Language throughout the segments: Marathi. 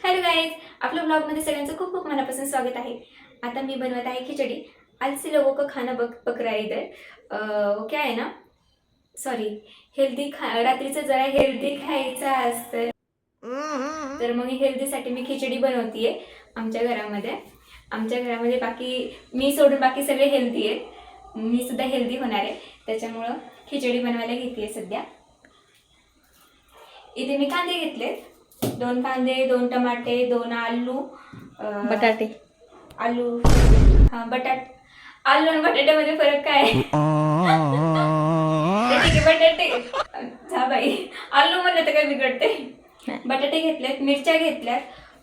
हॅलो गाईज, आपल्या ब्लॉगमध्ये सगळ्यांचं खूप खूप मनापासून स्वागत आहे। आता मी बनवत आहे खिचडी। आज से लोगों का खाना पक रहा है इधर। क्या है ना, सॉरी, हेल्दी रात्रीचं जरा हेल्दी खायचं असतं, तर मग हेल्दीसाठी मी खिचडी बनवतीये आमच्या घरामध्ये। आमच्या घरामध्ये बाकी मी सोडून बाकी सगळे हेल्दी आहेत, मी सुद्धा हेल्दी होणार आहे, त्याच्यामुळं खिचडी बनवायला घेतेय सध्या। इथे मी कांदे घेतले, 2 कांदे, 2 टमाटे, 2 आलू, बटाटे, आलू, हाँ आलू आणि बटाट्यामध्ये फरक काय आहे? ठीक आहे, बटाटे हा बाई, आलू म्हणलं तर काय बिघडते। बटाटे घेतलेत, मिरच्या घेतल्यात,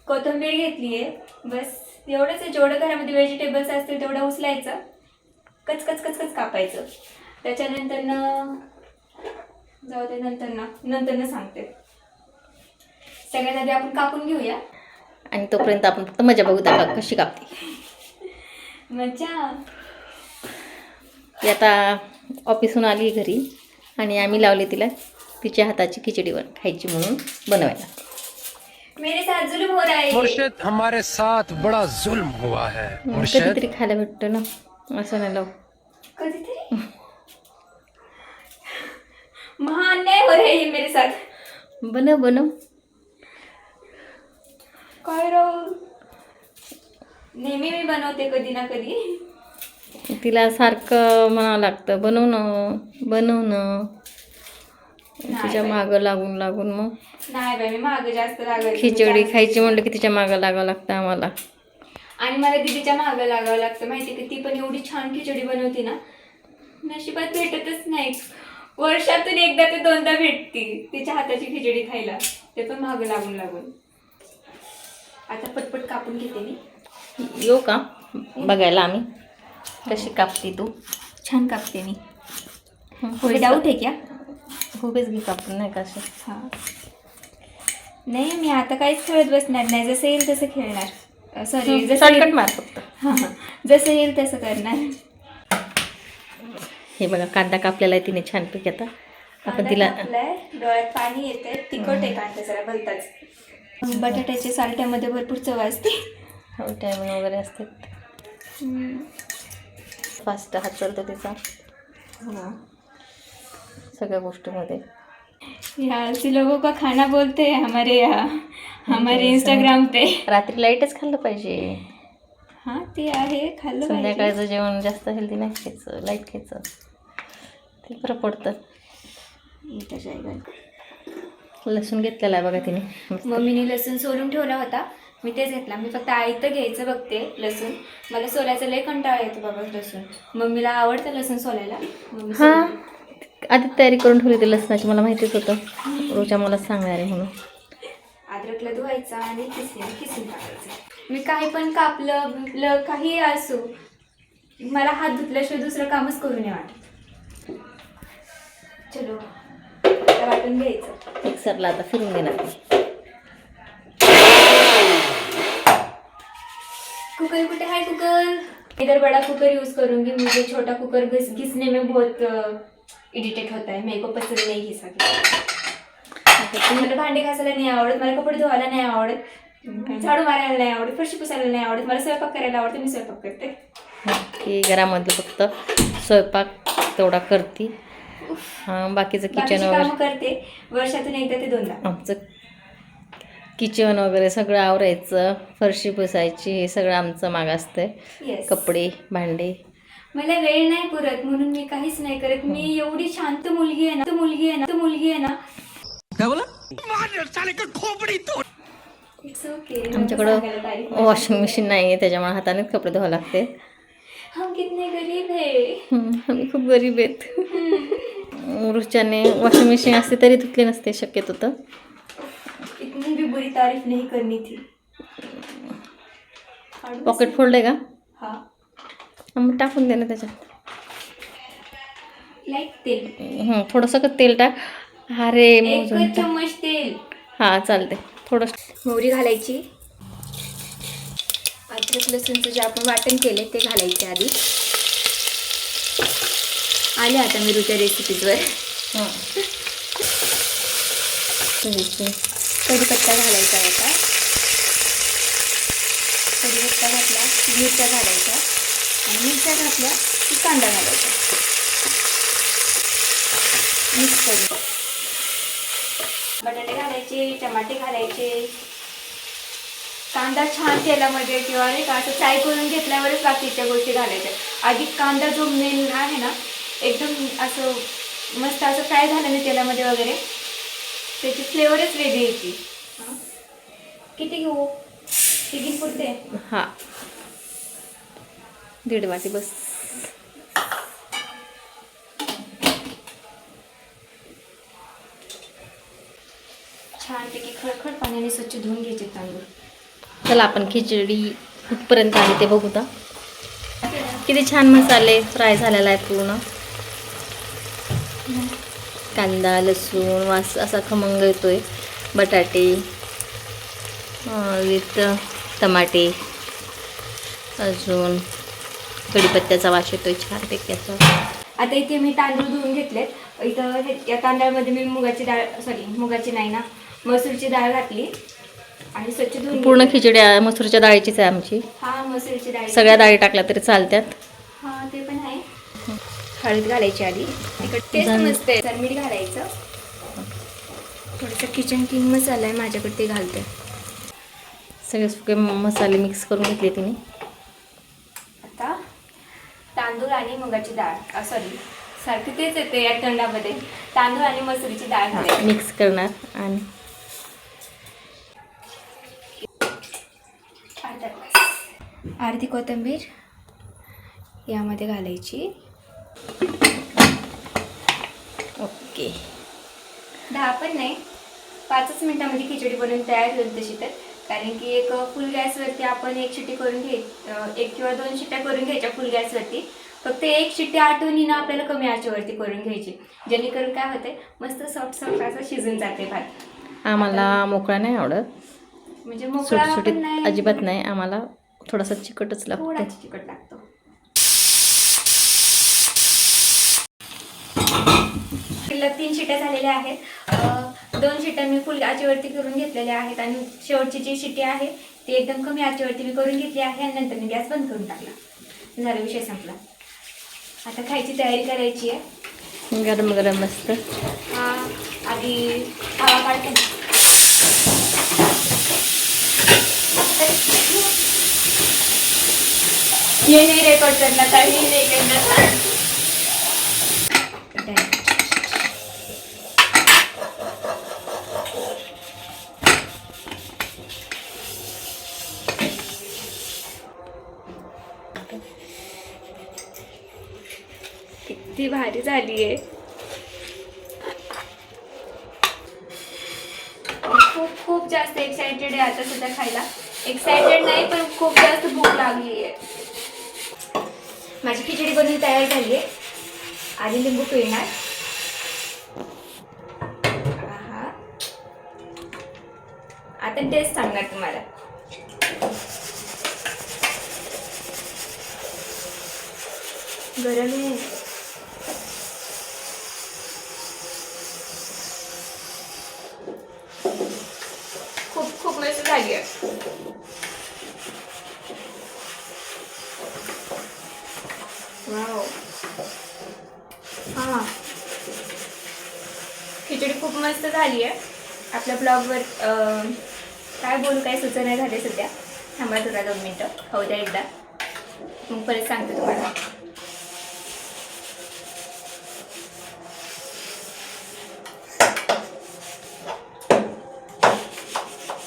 कोथिंबीर घेतलीये, बस एवढंच आहे। जेवढं घरामध्ये व्हेजिटेबल्स असतील तेवढं उचलायचं, कच कच कच कच कापायचं। त्याच्यानंतर जाऊ दे, नंतर सांगते। सगळ्यात आधी आपण कापून घेऊया आणि तोपर्यंत आपण फक्त मजा बघू त्या कशी कापते। मजा ती आता ऑफिसहून आली घरी आणि आम्ही लावले तिला तिच्या हाताची खिचडी खायची म्हणून बनवायला। मेरे साथ जुल्म हो रहा है, मुर्शिद हमारे साथ बड़ा जुल्म हुआ है। कधीतरी खायला भेटतं ना, असं नाही लाव कधीतरी महान्याय हो रहा है मेरे साथ। बनव बनव काय राव, नेहमी मी बनवते कधी ना कधी। तिला सारखं म्हणावं लागतं बनवणं तिच्या मागं लागून मग नाही बाई, मी मागं जास्त लागायची। खिचडी खायची म्हणलं की तिच्या मागं लागावं लागतं आम्हाला। आणि मला दीदीच्या मागं लागावं लागतं, माहिती की ती पण एवढी छान खिचडी बनवते ना, नशिबात भेटतच नाही। वर्षातून एकदा ते दोनदा भेटती तिच्या हाताची खिचडी खायला, ते पण मागं लागून। आता पटपट कापून घेते मी। येऊ का बघायला आम्ही कशी कापते तू? छान कापते मी। कोई डाऊट है क्या? खूपच घे कापून, नाही का? हां, नाही मी आता काहीच खेळत बसणार नाही, जसं येईल तसं खेळणार। सॉरी, शॉर्टकट मार फक्त। हां, जसं येईल तसं करणार। हे बघा, कांदा कापलेला आहे तिने छानपैकी। आता आपण तिला डोळ्यात पाणी येते, तिखट आहे कांदा जरा भलताच। बटाट्याच्या साल्ट्यामध्ये भरपूर चव असते, विटॅमिन वगैरे असते। फास्ट हात चालतो तिचा सगळ्या गोष्टीमध्ये। यार लोगों का खाना बोलते हैं हमारे इंस्टाग्राम पे। रात्री लाईटच खाल्लं पाहिजे। हां, ते आहे, खाल्लं पाहिजे। संध्याकाळचं जेवण जास्त हेल्दी नाही खायचं, लाईट खायचं, ते बरं पडतं। लसूण घेतलेला आहे बघा तिने, मम्मीने लसूण सोलून ठेवला होता, मी तेच घेतला। मी फक्त आयतं घ्यायचं बघते लसूण, मला सोलायचा लय कंटाळा येतो बाबा लसूण। मम्मीला आवडतं लसूण सोलायला। हां, आधी तयारी करून ठेवली होती लसणाची, मला माहितीच होतं रोजा मला सांगणार आहे म्हणून। अद्रकला धुवायचा आणि किसून टाकायचं। मी काही पण कापलं काही असो, मला हात धुतल्याशिवाय दुसरं कामच करू नये वाटत। चलो, वाटून घ्यायचं मिक्सरला, आता फिरून देणार। कुकर कुठे है? कुकर इधर बड़ा कुकर यूज करूंगी, मुझे छोटा कुकर घिसने में बहुत इरिटेट होता है, मेरे को पसंद नहीं घिसा के। मला भांडे घासायला नाही आवडत, मला कपडे धुवायला नाही आवडत, झाडू मारायला नाही आवडत, फरशी पुसायला नाही आवडत, मला स्वयंपाक करायला आवडते, मी स्वयंपाक करते। की घरामध्ये फक्त स्वयंपाक तेवढा करते, हां बाकीचं किचन वगैरे काम करते, वर्षातून एकदा ते दोनदा। आमचं किचन वगैरे सगळं आवरायचं, फरशी पुसायची, हे सगळं आमचं माग असतंय। कपडे भांडे मला वेळ नाही पुरत म्हणून मी काहीच नाही करत। मी एवढी शांत मुलगी आहे ना, क्या बोला? साले का खोपड़ी तोड़। It's okay. आमच्याकडं वॉशिंग मशीन नाही आहे, त्याच्यामुळे हातानेच कपडे धुवावे लागते। हम कितने गरीब है, आम्ही खूप गरीब आहेत। रोजच्याने वॉशिंग मशीन असते तरी धुतले नसते शक्यतो तर। इतनी भी बुरी तारीफ नहीं करनी थी। पॉकेट फोल्ड आहे का? हाँ, मग टाकून दे ना त्याच्यात लाईक तेल, थोडंसं तेल टाक। अरे एक चम्मच तेल। हां चालते। थोडं मोहरी घालायची, अद्रक लसूणचं जे आपण वाटण केले ते घालायचे आधी। आले आता मीरूच्या रेसिपीजवर। कढीपत्ता घालायचा आता, की मिरच्या घालायच्या आणि मिरच्या घातल्या की कांदा घालायचा, मिक्स करून बटाटे घालायचे, टमाटे घालायचे. कांदा छान तेलामध्ये किंवा नाही का असं फ्राय करून घेतल्यावरच बाकीच्या गोष्टी घालायच्या. आधी कांदा जो मेन आहे ना एकदम असं मस्त असं फ्राय झालं ना तेलामध्ये वगैरे, त्याची फ्लेवरच वेगळी येते. किती घेऊ? तिघी पुरते? हां, 1.5 वाटी बस. छानपैकी खळखळ पाण्याने स्वच्छ धुवून घ्यायचे तांदूळ. चला आपण खिचडी कुठपर्यंत आली ते बघू ता. किती छान मसाले फ्राय झालेला आहे पूर्ण. कांदा, लसूण वास असा खमंग येतोय. बटाटे विथ टमाटे, अजून कढीपत्त्याचा वास येतोय छानपैकी असा. आता इथे मी तांदूळ धुवून घेतलेत. इथं या तांदळामध्ये मी मुगाची नाही ना, मसूरची डाळ घातली आणि स्वच्छ धुवून पूर्ण घेतली. खिचडी मसूरच्या डाळीचीच आहे आमची. हा, मसूरची डाळ. सगळ्या डाळी टाकल्या तरी चालत्यात. हा, ते पण आहे. हळद घालायची आधी, तिखट टेस्ट मस्त आहे. तर मीठ घालायचं. थोडंसं किचन किंग मसाला आहे माझ्याकडे, ते घालते. सगळे सुके मसाले मिक्स करून घेतले तिने. आता तांदूळ आणि मुगाची डाळ, सारखी तेच येते या तोंडामध्ये. तांदूळ आणि मसूरची डाळ घालायची. मिक्स करणार आणि अर्धी कोथिंबीर यामध्ये घालायची. ओके. 10 पण नाही, 5च मिनिटामध्ये खिचडी बनवून तयार होईल तशी तर. कारण की एक फुल गॅसवरती आपण 1 शिट्टी करून 1 किंवा 2 शिट्ट्या करून घ्यायच्या फुल गॅसवरती. फक्त 1 शिट्टी आठवणी ना आपल्याला कमी आचेवरती करून घ्यायची, जेणेकरून काय होते मस्त सॉफ्ट असं शिजून जाते भात. आम्हाला मोकळा नाही आवडत, म्हणजे मोकळा पण सुटसुटीत नाही, अजिबात नाही. आम्हाला थोडासा चिकटच लागतो. थोडा चिकट लागतो. तिला 3 शिट्ट्या झालेल्या आहेत. 2 शिट्ट्या मी फुल आचेवरती करून घेतलेल्या आहेत आणि शेवटची जी शिट्टी आहे ती एकदम कमी आचेवरती मी करून घेतली आहे आणि नंतर मी गॅस बंद करून टाकला. झाला, विषय संपला. आता खायची तयारी करायची आहे. गरम गरम मस्त. आधी हवा काढते. ये नाही रेकॉर्ड करणार, काही नाही करणार. किती भारी झाली आहे. खूप जास्त एक्साइटेड आहे आता सुद्धा खायला. एक्साइटेड नाही पण खूप जास्त भूक लागली आहे. माझी खिचडी बनवून तयार झाली आहे. आधी लिंबू पिळणार. आता टेस्ट सांगणार तुम्हाला. गरम आहे. खूप मस्त झाली आहे. वाव. हां, खिचडी खूप मस्त झाली आहे. आपल्या ब्लॉगवर काय बोलू, काय सुचना झाले सध्या. थांबा थोडा 2 मिनटं, खाऊ द्या एकदा, मग परत सांगते तुम्हाला.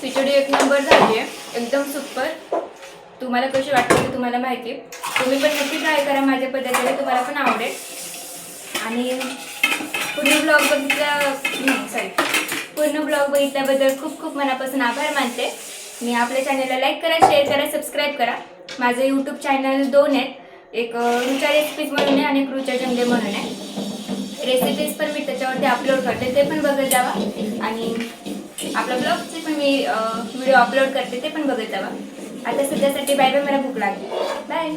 खिचडी 1 नंबर झाली आहे, एकदम सुपर. तुम्हाला कशी वाटते ते तुम्हाला माहिती. तुम्ही पण नक्की ट्राय करा माझ्या पद्धतीने, तुम्हाला पण आवडेल. आणि पूर्ण ब्लॉग बघितल्याबद्दल खूप मनापासून आभार मानते. मी आपल्या चॅनलला लाईक करा, शेअर करा, सबस्क्राईब करा. माझं यूट्यूब चॅनल 2 आहेत. एक रुचा रेसिपीज म्हणून आहे आणि एक रुचा जंगले म्हणून आहे. रेसिपीज पण मी त्याच्यावरती अपलोड करते, ते पण बघत जावा. आणि आपल्या ब्लॉगचे पण मी व्हिडिओ अपलोड करते, ते पण बघत जावा. आता सध्यासाठी बाय बाय, मला भूक लागली. बाय.